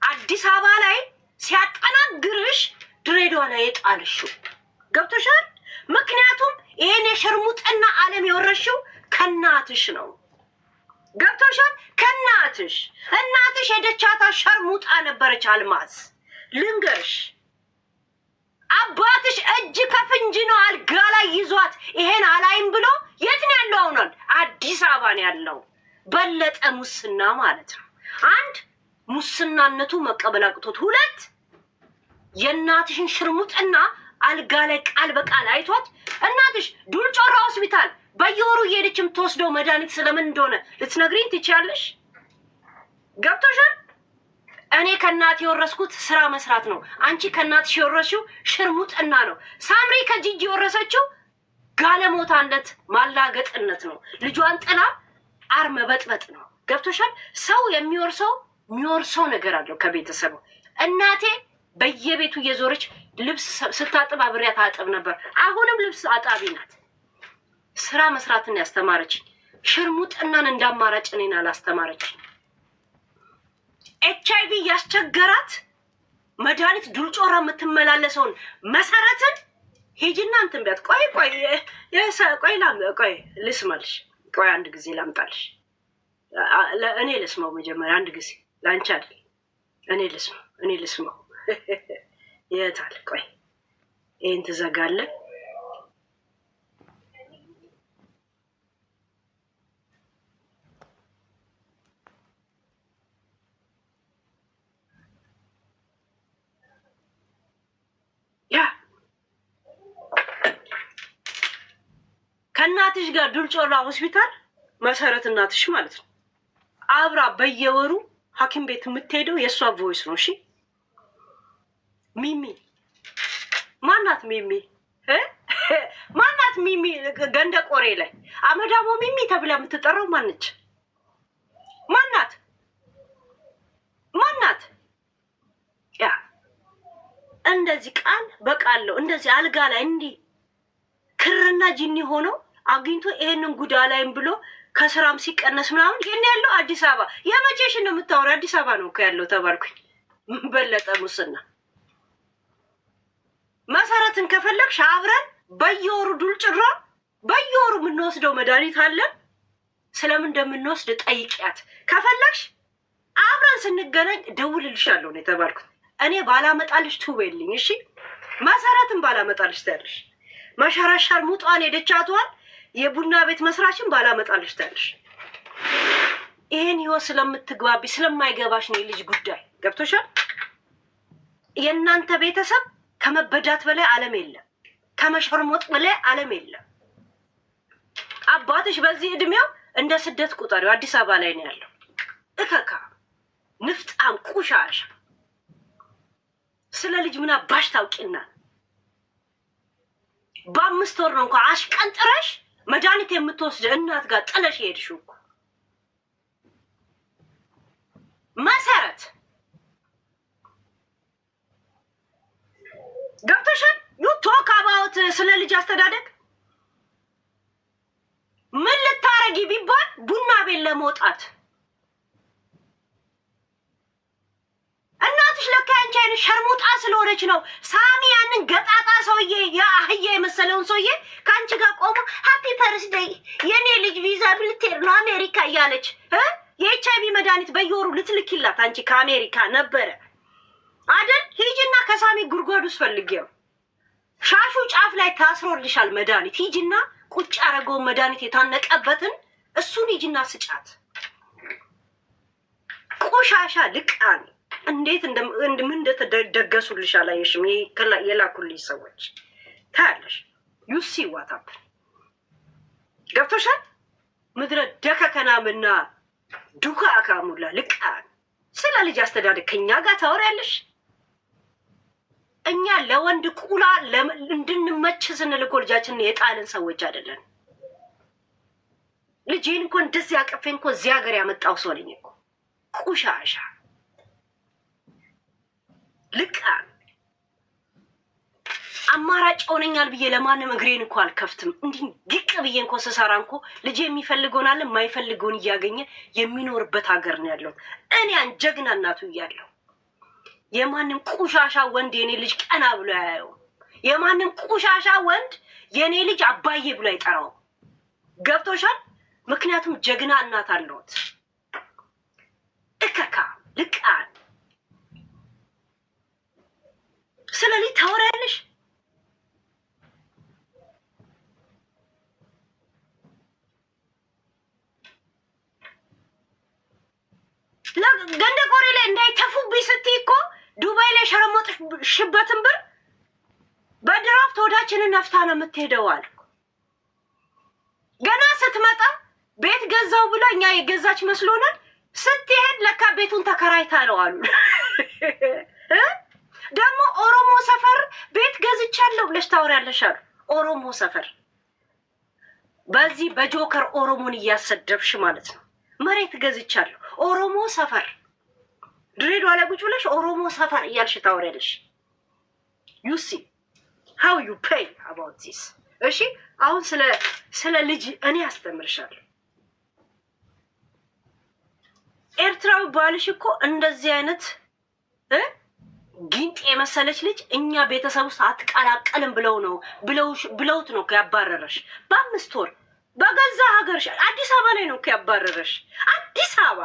አዲስ አበባ ላይ ሲያጠናግርሽ ድሬዳዋ ላይ የጣልሽው ገብቶሻል። ምክንያቱም ይሄን የሸርሙጥና ዓለም የወረሽው ከናትሽ ነው። ገብቶሻል። ከናትሽ እናትሽ የደቻታ ሸርሙጣ ነበረች አልማዝ። ልንገርሽ አባትሽ እጅ ከፍንጅ ነው አልጋ ላይ ይዟት ይሄን አላይም ብሎ የት ነው ያለው? አሁን አዲስ አበባ ነው ያለው። በለጠ ሙስና ማለት ነው። አንድ ሙስናነቱ መቀበል አቅቶት፣ ሁለት የእናትሽን ሽርሙጥና አልጋ ላይ ቃል በቃል አይቷት እናትሽ ዱልጮራ ሆስፒታል በየወሩ እየሄደች የምትወስደው መድኃኒት ስለምን እንደሆነ ልትነግሪኝ ትችያለሽ? ገብቶሻል? እኔ ከእናት የወረስኩት ስራ መስራት ነው። አንቺ ከእናትሽ የወረስሽው ሽርሙጥና ነው። ሳምሪ ከጂጂ የወረሰችው ጋለሞታነት ማላገጥነት ነው። ልጇን ጥላ አር መበጥበጥ ነው። ገብቶሻል? ሰው የሚወርሰው ነገር አለው ከቤተሰቡ። እናቴ በየቤቱ እየዞረች ልብስ ስታጥብ አብሬያት አጥብ ነበር። አሁንም ልብስ አጣቢ ናት። ስራ መስራትን ያስተማረችኝ። ሽርሙጥናን እንዳማራጭ እኔን አላስተማረችኝ። ኤችአይቪ ያስቸገራት መድኃኒት ዱልጮራ የምትመላለሰውን መሰረትን ሄጂና እንትን ቢያት። ቆይ ልስማልሽ። ቆይ አንድ ጊዜ ላምጣልሽ። እኔ ልስማው መጀመሪያ አንድ ጊዜ ላንቺ አይደል። እኔ ልስማው የታል? ቆይ ይሄን ትዘጋለን። ከእናትሽ ጋር ዱልጮራ ሆስፒታል መሰረት እናትሽ ማለት ነው አብራ በየወሩ ሐኪም ቤት የምትሄደው የእሷ ቮይስ ነው። እሺ ሚሚ ማናት? ማናት? ሚሚ ገንደ ቆሬ ላይ አመዳሞ ሚሚ ተብላ የምትጠራው ማነች? ማናት? ያ እንደዚህ ቃል በቃለው እንደዚህ አልጋ ላይ እንዲህ ክርና ጂኒ ሆነው አግኝቶ ይሄንን ጉዳ ላይም ብሎ ከስራም ሲቀነስ ምናምን ይሄን ያለው አዲስ አበባ። የመቼሽን ነው የምታወሪው? አዲስ አበባ ነው እኮ ያለው ተባልኩኝ። በለጠ ሙስና። መሰረትን ከፈለግሽ አብረን በየወሩ ዱልጭራ በየወሩ የምንወስደው መድኃኒት አለን። ስለምን እንደምንወስድ ጠይቂያት። ከፈለግሽ አብረን ስንገናኝ ደውልልሻለሁ ነው የተባልኩት። እኔ ባላመጣልሽ ትውበልኝ። እሺ መሰረትን ባላመጣልሽ ታያለሽ። መሸራሻር ሙጧን የደቻቷን የቡና ቤት መስራችን ባላመጣልሽ ታያለሽ። ይሄን ህይወት ስለምትግባቢ ስለማይገባሽ ነው የልጅ ጉዳይ። ገብቶሻል? የእናንተ ቤተሰብ ከመበዳት በላይ ዓለም የለም። ከመሸርሞጥ በላይ ዓለም የለም። አባትሽ በዚህ እድሜው እንደ ስደት ቁጠሪው አዲስ አበባ ላይ ነው ያለው። እከካ ንፍጣም ቁሻሻ። ስለ ልጅ ምን አባሽ ታውቂና? በአምስት ወር ነው እንኳን አሽቀንጥረሽ መድኃኒት የምትወስድ እናት ጋር ጥለሽ ሄድሽው እኮ። መሰረት ገብቶሻል? ዩ ቶክ አባውት ስለ ልጅ አስተዳደግ ምን ልታረጊ ቢባል ቡና ቤት ለመውጣት እናትሽ ለካ አንቺ አይነት ሸርሙጣ ስለሆነች ነው። ሳሚ ያንን ገጣጣ ሰውዬ የአህያ የመሰለውን ሰውዬ ከአንቺ ጋር ቆሞ ሃፒ በርዝዴይ የኔ ልጅ ቪዛ ብልትሄድ ነው አሜሪካ እያለች የኤችአይቪ መድኃኒት በየወሩ ልትልኪላት አንቺ ከአሜሪካ ነበረ አይደል? ሂጂና ከሳሚ ጉድጓድ ውስጥ ፈልጊው። ሻሹ ጫፍ ላይ ታስሮልሻል መድኃኒት። ሂጂና ቁጭ ያደረገውን መድኃኒት የታነቀበትን እሱን ሂጂና ስጫት። ቆሻሻ ልቃን እንዴት ምን እንደተደገሱልሽ አላየሽም? የላኩልኝ ሰዎች ታያለሽ። ዩሲ ዋታፕ ገብቶሻል? ምድረ ደከከናምና ዱካ አካሙላ ልቃን። ስለ ልጅ አስተዳደግ ከኛ ጋር ታወሪያለሽ? እኛ ለወንድ ቁላ እንድንመች ስንል እኮ ልጃችንን የጣልን ሰዎች አይደለን። ልጄን እኮ እንደዚህ አቀፌ እኮ እዚህ ሀገር ያመጣው ሰው ነኝ እኮ። ቁሻሻ ልቃን አማራጭ ሆነኛል ብዬ ለማንም እግሬን እኮ አልከፍትም። እንዲህ ግቅ ብዬ እንኳ ስሰራ እንኳ ልጄ የሚፈልገውን አለ የማይፈልገውን እያገኘ የሚኖርበት ሀገር ነው ያለው። እኔ ጀግና እናቱ እያለሁ የማንም ቆሻሻ ወንድ የኔ ልጅ ቀና ብሎ ያየው። የማንም ቆሻሻ ወንድ የኔ ልጅ አባዬ ብሎ አይጠራው። ገብቶሻል? ምክንያቱም ጀግና እናት አለውት። እከካ ልቃን ስለዚህ ታወራለሽ። ገንደ ቆሬ ላይ እንዳይተፉብኝ ስትይ እኮ ዱባይ ላይ ሸረሞጥሽበትን ብር በድራፍት ወዳችንን ነፍታ ነው የምትሄደው አለ። ገና ስትመጣ ቤት ገዛው ብላ እኛ የገዛች መስሎናል። ስትሄድ ለካ ቤቱን ተከራይታ ነው አሉ። ደግሞ ኦሮሞ ሰፈር ቤት ገዝቻለሁ ብለሽ ታወሪያለሽ አሉ። ኦሮሞ ሰፈር በዚህ በጆከር ኦሮሞን እያሰደብሽ ማለት ነው። መሬት ገዝቻለሁ ኦሮሞ ሰፈር ድሬዳዋ ላይ ቁጭ ብለሽ ኦሮሞ ሰፈር እያልሽ ታወሪያለሽ። you see how you pay about this። እሺ አሁን ስለ ልጅ እኔ አስተምርሻለሁ። ኤርትራዊ ባልሽ እኮ እንደዚህ አይነት ጊንጥ የመሰለች ልጅ እኛ ቤተሰብ ውስጥ አትቀላቀልም ብለውት ነው ያባረረሽ። በ5 ወር በገዛ ሀገርሽ አዲስ አበባ ላይ ነው ያባረረሽ። አዲስ አበባ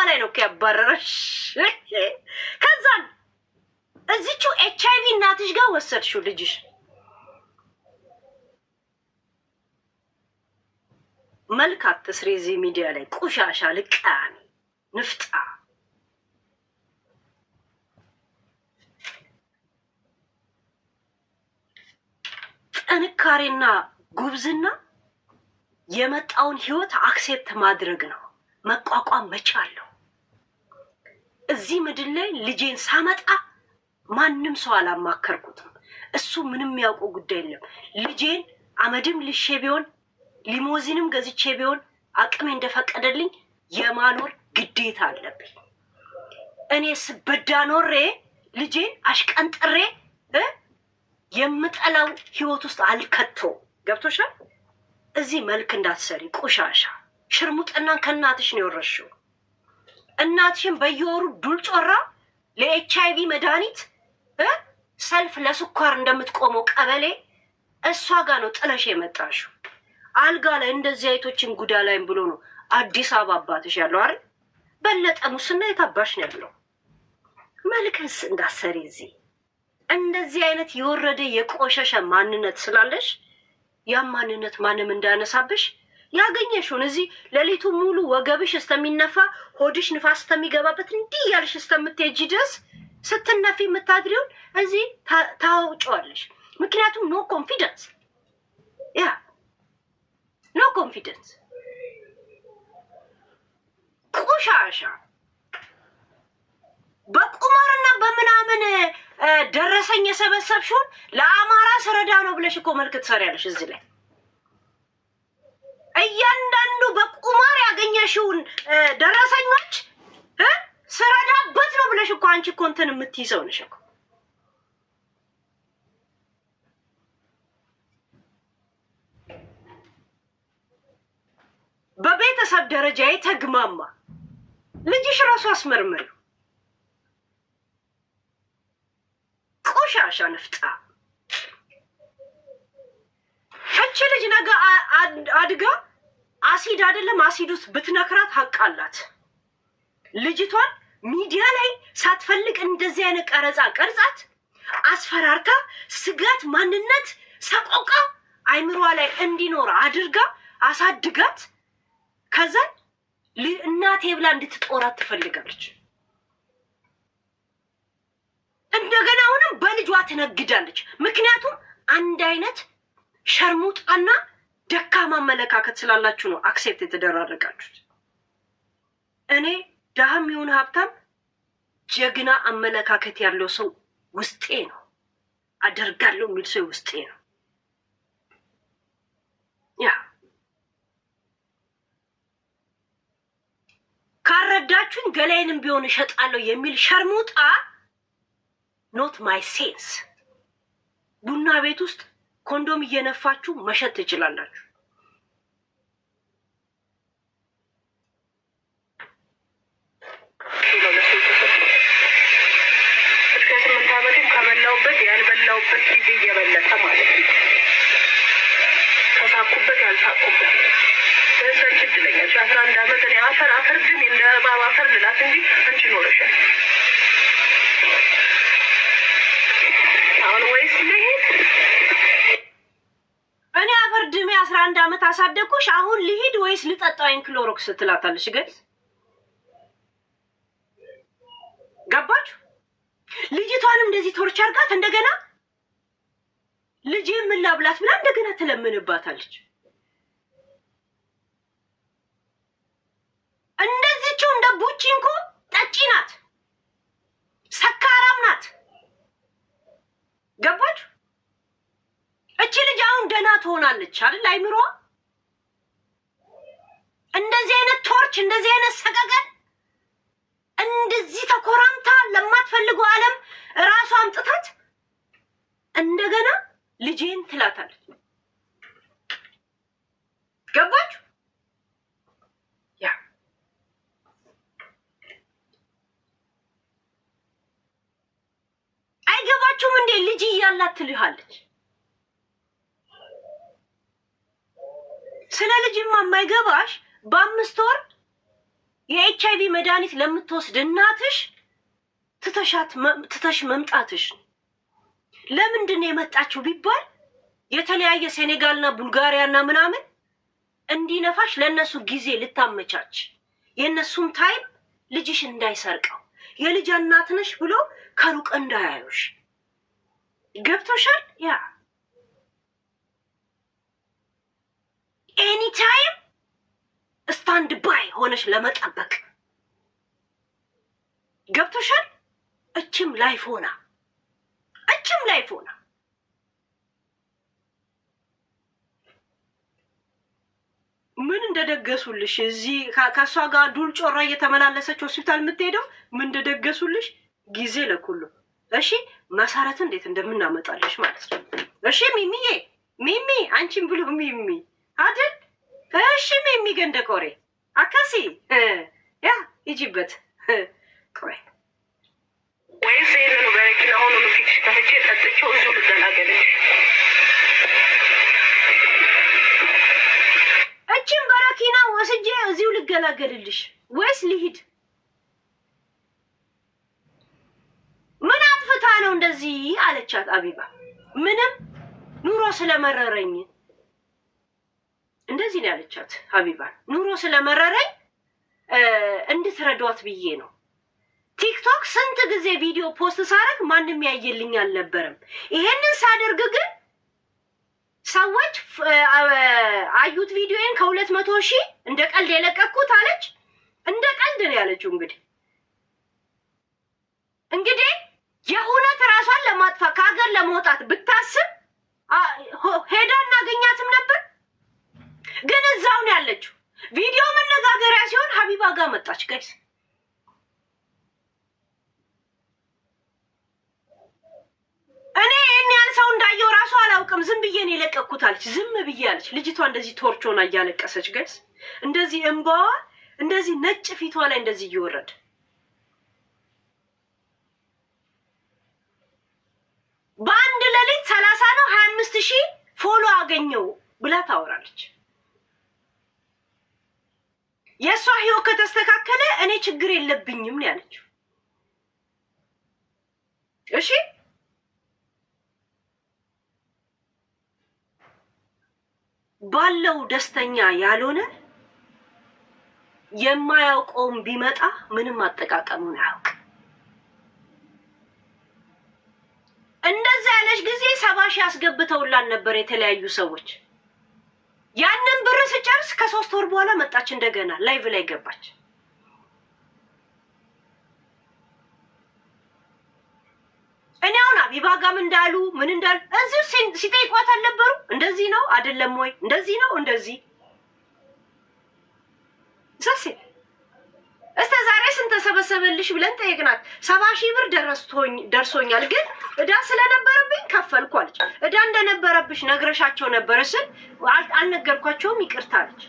ላይ ነው ያባረረሽ። ከዛ እዚቹ HIV እናትሽ ጋር ወሰድሽው ልጅሽ። መልክ አትስሪ እዚህ ሚዲያ ላይ ቆሻሻ ልቃን ንፍጣ። ጥንካሬና ጉብዝና የመጣውን ህይወት አክሴፕት ማድረግ ነው፣ መቋቋም መቻለው። እዚህ ምድር ላይ ልጄን ሳመጣ ማንም ሰው አላማከርኩትም። እሱ ምንም ያውቀው ጉዳይ የለም። ልጄን አመድም ልሼ ቢሆን ሊሞዚንም ገዝቼ ቢሆን አቅሜ እንደፈቀደልኝ የማኖር ግዴታ አለብኝ። እኔ ስበዳ ኖሬ ልጄን አሽቀንጥሬ የምጠላው ህይወት ውስጥ አልከተው። ገብቶሻል? እዚህ መልክ እንዳትሰሪ ቆሻሻ። ሽርሙጥናን ከእናትሽ ነው የወረሽው። እናትሽን በየወሩ ዱል ጮራ ለኤችአይቪ መድኃኒት ሰልፍ ለስኳር እንደምትቆመው ቀበሌ እሷ ጋር ነው ጥለሽ የመጣሽው። አልጋ ላይ እንደዚህ አይቶችን ጉዳ ላይም ብሎ ነው አዲስ አበባ አባትሽ ያለው አይደል? በለጠ ሙስና የታባሽ ነው ያለው። መልክስ እንዳሰሪ እዚህ እንደዚህ አይነት የወረደ የቆሸሸ ማንነት ስላለሽ ያ ማንነት ማንም እንዳያነሳብሽ ያገኘሽውን እዚህ ሌሊቱ ሙሉ ወገብሽ እስተሚነፋ ሆድሽ ንፋስ እስተሚገባበት እንዲህ ያልሽ እስተምትሄጂ ድረስ ስትነፊ የምታድሪውን እዚህ ታውጪዋለሽ። ምክንያቱም ኖ ኮንፊደንስ ኖ ኮንፊደንስ ቆሻሻ በቁማርና በምናምን ደረሰኝ የሰበሰብሽውን ለአማራ ስረዳ ነው ብለሽ እኮ መልክ ትሰሪያለሽ። እዚህ ላይ እያንዳንዱ በቁማር ያገኘሽውን ደረሰኞች ስረዳበት ነው ብለሽ እኮ አንቺ እኮ እንትን የምትይዘው ነሽ እኮ። በቤተሰብ ደረጃ የተግማማ ልጅሽ ራሱ አስመርምሪው። ቆሻሻ ንፍጣ። እቺ ልጅ ነገ አድጋ አሲድ አይደለም አሲድ ውስጥ ብትነክራት ሀቅ አላት። ልጅቷን ሚዲያ ላይ ሳትፈልግ እንደዚህ አይነት ቀረጻ ቀርጻት አስፈራርታ ስጋት ማንነት ሰቆቃ አይምሯ ላይ እንዲኖር አድርጋ አሳድጋት ከዛ እናቴ ብላ እንድትጦራት ትፈልጋለች። እንደገና አሁንም በልጇ ትነግዳለች። ምክንያቱም አንድ አይነት ሸርሙጣና ደካማ አመለካከት ስላላችሁ ነው አክሴፕት የተደራረጋችሁት። እኔ ድሃም ይሁን ሀብታም ጀግና አመለካከት ያለው ሰው ውስጤ ነው። አደርጋለሁ የሚል ሰው ውስጤ ነው። ያ ካረዳችሁኝ ገላይንም ቢሆን እሸጣለሁ የሚል ሸርሙጣ ኖት ማይ ሴንስ። ቡና ቤት ውስጥ ኮንዶም እየነፋችሁ መሸጥ ትችላላችሁ። ከበላሁበት ጊዜ እየበለጠ ማለት ነው። ከሳኩበት ያልሳኩበት በሰች እድለኛች 11 ዓመት እኔ አፈር ግን እንደ እባብ አፈር ልላት እንጂ አንቺ ኖረሻል። አሁን ወይስ ልሂድ? እኔ አፈር ድሜ 11 ዓመት አሳደግኩሽ። አሁን ልሂድ ወይስ ልጠጣው ክሎሮክስ ትላታለሽ? ገይስ ገባችሁ? ልጅቷንም እንደዚህ ቶርች አርጋት እንደገና ልጅ ምን ላብላት ብላ እንደገና ትለምንባታለች። እንደዚህው እንደ ቡቺንኮ ጠጪ ናት፣ ሰካራም ናት። ገባችሁ? እቺ ልጅ አሁን ደህና ትሆናለች አይደል? አይምሮ እንደዚህ አይነት ቶርች፣ እንደዚህ አይነት ሰቀቀን፣ እንደዚህ ተኮራምታ ለማትፈልገው ዓለም ራሷ አምጥታት እንደገና ልጄን ትላታለች። ገባችሁ? ያ አይገባችሁም እንዴ? ልጅ እያላት ትልሃለች። ስለ ልጅማ የማይገባሽ በ5 ወር የኤችአይቪ መድኃኒት ለምትወስድ እናትሽ ትተሽ መምጣትሽ። ለምንድን ነው የመጣችው ቢባል የተለያየ ሴኔጋልና ቡልጋሪያና ምናምን እንዲነፋሽ ለነሱ ጊዜ ልታመቻች፣ የነሱም ታይም ልጅሽ እንዳይሰርቀው፣ የልጅ እናት ነሽ ብሎ ከሩቅ እንዳያዩሽ። ገብቶሻል? ያ ኤኒ ታይም ስታንድ ባይ ሆነሽ ለመጠበቅ። ገብቶሻል? እችም ላይፍ ሆና ምን እንደደገሱልሽ እዚህ ከሷ ጋር ዱል ጮራ እየተመላለሰች ሆስፒታል የምትሄደው ምን እንደደገሱልሽ ጊዜ ለኩሉ። እሺ መሰረት እንዴት እንደምናመጣልሽ ማለት ነው። እሺ ሚሚ አንቺን ብሎ ሚሚ አይደል? እሺ ሚሚ ገንደ ቆሬ አካሲ ያ ይጂበት ቆይ ወይስ ይሄንን በረኪና ሆኖ ፊክስ ከፍቼ ጠጥቼው እዚሁ ልገላገልሽ? እቺን በረኪና ወስጄ እዚሁ ልገላገልልሽ ወይስ ልሂድ? ምን አጥፍታ ነው እንደዚህ አለቻት አቢባ። ምንም ኑሮ ስለመረረኝ እንደዚህ ነው ያለቻት ሀቢባ። ኑሮ ስለመረረኝ እንድትረዷት ብዬ ነው። ቲክቶክ ስንት ጊዜ ቪዲዮ ፖስት ሳረግ ማንም ያየልኝ አልነበረም። ይሄንን ሳደርግ ግን ሰዎች አዩት ቪዲዮዬን ከ200,000 እንደ ቀልድ የለቀኩት አለች። እንደ ቀልድ ነው ያለችው። እንግዲህ የእውነት ራሷን ለማጥፋት ከሀገር ለመውጣት ብታስብ ሄዳ እናገኛትም ነበር። ግን እዛው ነው ያለችው። ቪዲዮ መነጋገሪያ ሲሆን ሀቢባ ጋር መጣች። ጋይስ እኔ እኔ ያልሰው እንዳየው ራሱ አላውቅም። ዝም ብዬ ነው የለቀኩት አለች። ዝም ብዬ አለች። ልጅቷ እንደዚህ ቶርቾና እያለቀሰች ጋይስ፣ እንደዚህ እንባዋ እንደዚህ ነጭ ፊቷ ላይ እንደዚህ እየወረደ በአንድ ሌሊት 30 ነው 25,000 ፎሎ አገኘው ብላ ታወራለች። የሷ ህይወት ከተስተካከለ እኔ ችግር የለብኝም ነው ያለችው። እሺ ባለው ደስተኛ ያልሆነ የማያውቀውም ቢመጣ ምንም አጠቃቀሙን አያውቅ። እንደዛ ያለች ጊዜ 70,000 ያስገብተውላን ነበር የተለያዩ ሰዎች። ያንን ብር ስጨርስ ከ3 ወር በኋላ መጣች እንደገና ላይቭ ላይ ገባች። እኔ አሁን አቢባ ጋም እንዳሉ ምን እንዳሉ እዚሁ ሲጠይቋት አልነበሩ? እንደዚህ ነው አይደለም ወይ? እንደዚህ ነው እንደዚህ ዘሴ እስከ ዛሬ ስንት ተሰበሰበልሽ ብለን ጠየቅናት። 70,000 ብር ደርሶኛል፣ ግን እዳ ስለነበረብኝ ከፈልኩ አለች። እዳ እንደነበረብሽ ነግረሻቸው ነበር ስል አልነገርኳቸውም ይቅርታ አለች።